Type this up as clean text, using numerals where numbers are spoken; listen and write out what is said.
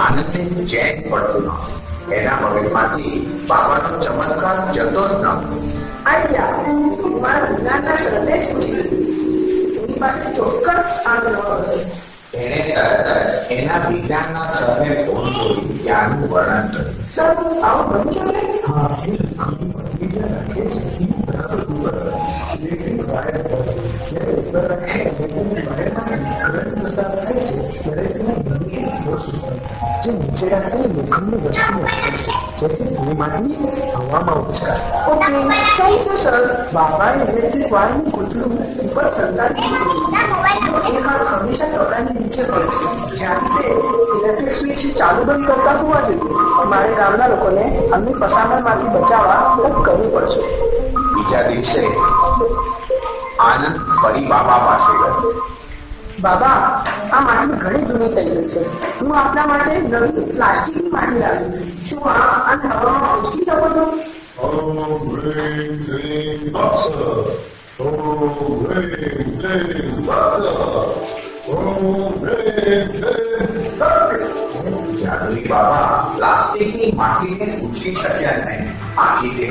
આનંદને chain પડતું ન. એના મગજમાંથી બાબાનો ચમત્કાર જતો જ ન. આઈડિયા મારા વિજ્ઞાનના સરને જ પૂછી એની પાસે ચોક્કસ આગ્રહ હશે. એણે તરત જ એના વિજ્ઞાનના સરને ફોન કરી ત્યાંનું વર્ણન કર્યું. સર આવું બની શકે? हाँ फिर हम विजय रखे छठी बराबर ऊपर लेकिन वायर पर જ્યારે ઉપર રાખે લેकिन વાયરમાં કરંટ પસાર થાય છે ત્યારે તેમાં બની ફોર્સ જે નીચે રાખેલી લોખંડની વસ્તુ અટકશે જેથી ભૂમિમાંથી હવામાં ઉચકાય. Okay thank you sir. બાબાએ ઇલેક્ટ્રિક વાયરનું ગૂંચળું ઉપર સંતાડી દીધું. એક હાથ હંમેશા કપડાની નીચે પડે છે જ્યાંથી તે ઇલેક્ટ્રિક સ્વિચ ચાલુ બંધ કરતા હોવા જોઈએ. મારે ગામના લોકોને આમની ફસામણમાંથી બચાવવા કંઈક કરવું પડશે. બીજા દિવસે આનંદ ફરી બાબા પાસે ગયો. બાબા, આ માટી ઘણી જૂની થઈ ગઈ છે. હું આપના માટે નવી પ્લાસ્ટિકની માટી લાવી. શું આને હવામાં ઉછળી શકો છો? Om Hrim Klim Vatsa. Om Hrim Klim Vatsa. Om Hrim Klim Vatsa. જાદુઈ બાબા પ્લાસ્ટિકની માટીને ઉચકી શક્યા નહીં. આથી તે